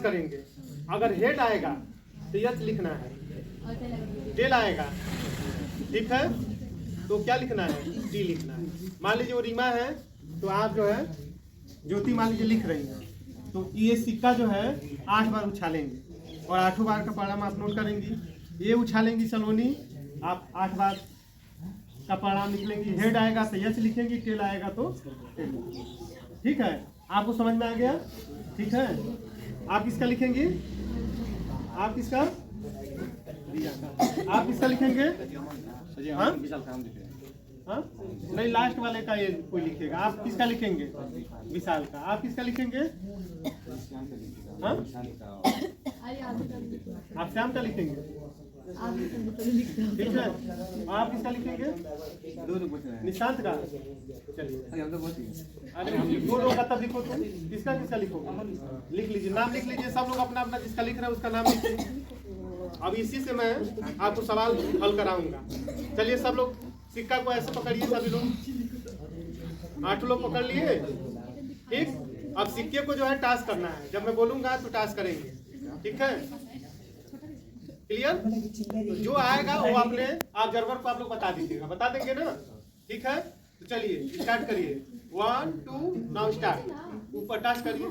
करेंगे। अगर हेड आएगा तो यच लिखना है, टेल आएगा, ठीक है, तो क्या लिखना है, टी लिखना है। मान लीजिए वो रीमा है तो आप जो है ज्योति मान लीजिए लिख रही हैं, तो ये सिक्का जो है 8 बार उछालेंगे और 8 बार का परिणाम आप नोट करेंगी। ये उछालेंगी सलोनी, आप 8 बार का परिणाम निकलेंगी। हेड आएगा तो यच लिखेंगी, टेल आएगा तो टेल। ठीक है, आपको समझ में आ गया? ठीक है, आप किसका लिखेंगे? आप किसका लिखेंगे? हाँ? हाँ? नहीं, लास्ट वाले का ये कोई लिखेगा। आप किसका लिखेंगे? विशाल का। आप किसका लिखेंगे? हाँ? आप श्याम का लिखेंगे, ठीक है। आप किसका लिखेंगे? निशांत का। चलिए, अरे 2 लोग का तब लिखो, तुम किसका किसका लिखो, लिख लीजिए, नाम लिख लीजिए। सब लोग अपना अपना जिसका लिख रहा है उसका नाम लिखिए। अब इसी से मैं आपको सवाल हल कराऊंगा। चलिए, सब लोग सिक्का को ऐसे पकड़िए, सभी लोग 8 लोग पकड़ लिए, ठीक। अब सिक्के को जो है टास करना है, जब मैं बोलूंगा तो टास करेंगे, ठीक है, क्लियर? तो जो आएगा वो अपने ऑब्जर्वर को आप लोग बता दीजिएगा, बता देंगे ना, ठीक है। तो चलिए स्टार्ट करिए, 1 2 नाउ स्टार्ट। ऊपर टाच करिए,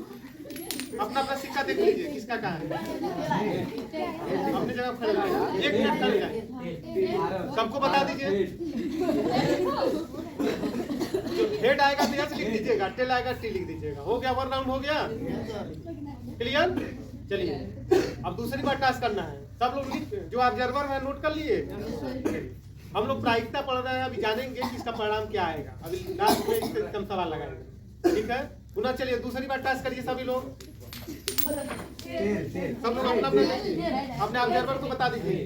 अपना अपना सिक्का देख लीजिए किसका कहाँ है, अपनी जगह खड़े रहिए, 1 मिनट खड़े रहिए, सबको बता दीजिए। जो हेड आएगा तो यहाँ से लिख दीजिएगा, टेल आएगा टी लिख दीजिएगा। हो गया, 1 राउंड हो गया, क्लियर? चलिए, अब दूसरी बार टास्क करना है। सब लोग जो ऑब्जर्वर है नोट कर लिए। हम लोग प्रायिकता पढ़ रहे हैं, अभी जानेंगे कि इसका परिणाम क्या आएगा। अभी लास्ट में इससे कम सवाल लगाएंगे, ठीक है। पुनः चलिए दूसरी बार टास्क करिए सभी लोग। सब लोग अपने ऑब्जर्वर को बता दीजिए।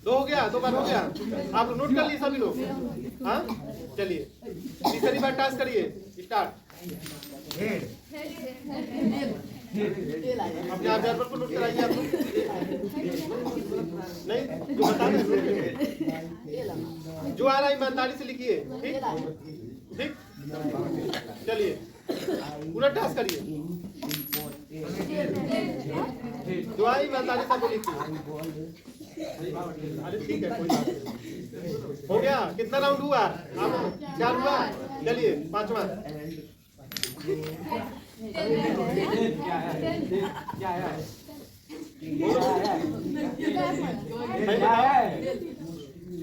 2 हो गया, 2 बार हो गया, आप लोग नोट कर लिए सभी लोग। हाँ, चलिए तीसरी बार टास्क करिए, स्टार्ट। अपने ऑब्जर्वर को नोट कराइए आप लोग। नहीं, जो बता रहे जो आ रहा है ईमानदारी से लिखिए, ठीक ठीक। चलिए पूरा टास्क करिए, जो आई ईमानदारी से लिखिए। अरे ठीक है, कोई बात नहीं। हो गया, कितना राउंड हुआ? 4 हुआ। चलिए 5वां।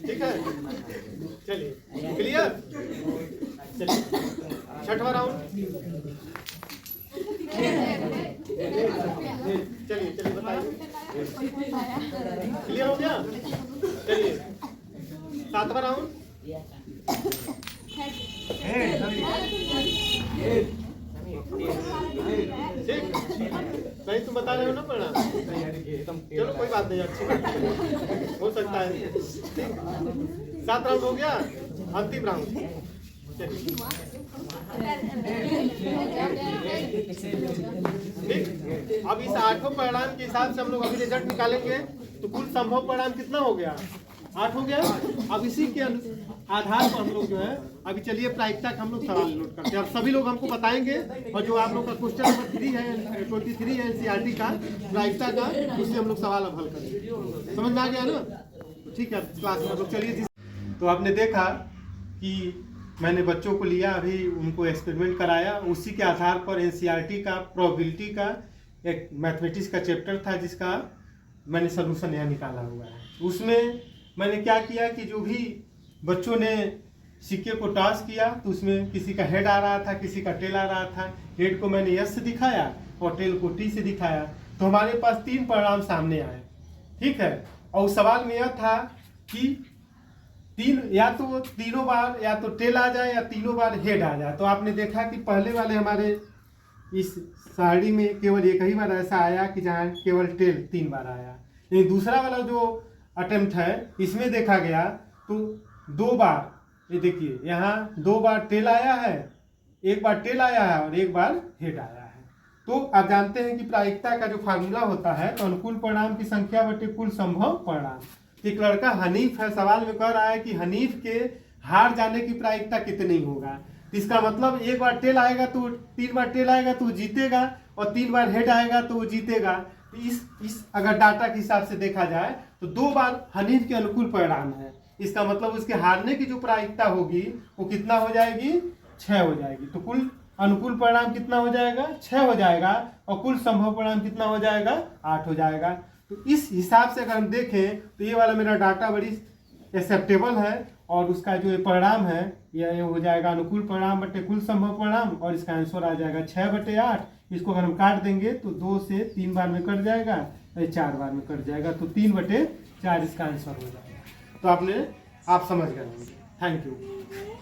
ठीक है, चलिए क्लियर। चलिए 6वां राउंड। चलिए चलिए बताइए, क्लियर हो गया? चलिए 7वां राउंड। ठीक, नहीं तुम बता रहे हो ना पढ़ना, चलो कोई बात नहीं, अच्छी बात है, हो सकता है। 7 राउंड हो गया, अंतिम राउंड। ठीक, अब इस 8वें परिणाम के हिसाब से हम लोग अभी रिजल्ट निकालेंगे। तो कुल संभव परिणाम कितना हो गया? 8 हो गया। अब इसी के आधार पर हम लोग जो है अभी चलिए प्रायिकता का हम लोग सवाल नोट करते हैं। अब सभी लोग हमको बताएंगे, और जो आप लोग का क्वेश्चन नंबर 3 है 23 है एनसीईआरटी का प्रायिकता का, उससे हम लोग सवाल अब हल करेंगे। समझ में आ गया ना? तो ठीक है, क्लास में लोग चलिए। तो आपने देखा कि मैंने बच्चों को लिया, अभी उनको एक्सपेरिमेंट कराया, उसी के आधार पर एनसीईआरटी का प्रोबेबिलिटी का एक मैथमेटिक्स का चैप्टर था जिसका मैंने सोल्यूशन यहाँ निकाला हुआ है। उसमें मैंने क्या किया कि जो भी बच्चों ने सिक्के को टॉस किया तो उसमें किसी का हेड आ रहा था, किसी का टेल आ रहा था। हेड को मैंने एस से दिखाया और टेल को टी से दिखाया, तो हमारे पास 3 परिणाम सामने आए, ठीक है। और सवाल में यह था कि या तो तीनों बार या तो टेल आ जाए या तीनों बार हेड आ जाए। तो आपने देखा कि पहले वाले हमारे इस सारणी में केवल एक ही बार ऐसा आया कि जहाँ केवल टेल 3 बार आया। लेकिन दूसरा वाला जो अटेम्प्ट है इसमें देखा गया तो 2 बार, ये देखिए यहाँ 2 बार टेल आया है, 1 बार टेल आया है और 1 बार हेड आया है। तो आप जानते हैं कि प्रायिकता का जो फार्मूला होता है तो अनुकूल परिणाम की संख्या बटे कुल संभव परिणाम। एक लड़का हनीफ है, सवाल में कह रहा है कि हनीफ के हार जाने की प्रायिकता कितनी होगा। तो इसका मतलब एक बार टेल आएगा तो 3 बार टेल आएगा तो जीतेगा, और 3 बार हेड आएगा तो वो जीतेगा। तो इस अगर डाटा के हिसाब से देखा जाए तो 2 बार हनीफ के अनुकूल परिणाम है। इसका मतलब उसके हारने की जो प्रायिकता होगी वो कितना हो जाएगी, 6 हो जाएगी। तो कुल अनुकूल परिणाम कितना हो जाएगा, 6 हो जाएगा, और कुल संभव परिणाम कितना हो जाएगा, 8 हो जाएगा। तो इस हिसाब से अगर हम देखें तो ये वाला मेरा डाटा बड़ी एक्सेप्टेबल है, और उसका जो ये परिणाम है ये हो जाएगा अनुकूल परिणाम बटे कुल संभव परिणाम, और इसका आंसर आ जाएगा 6/8। इसको अगर हम काट देंगे तो 2 से 3 बार में कट जाएगा, 4 बार में कट जाएगा, तो 3/4 इसका आंसर हो जाएगा। तो आप समझ गए होंगे। Thank you.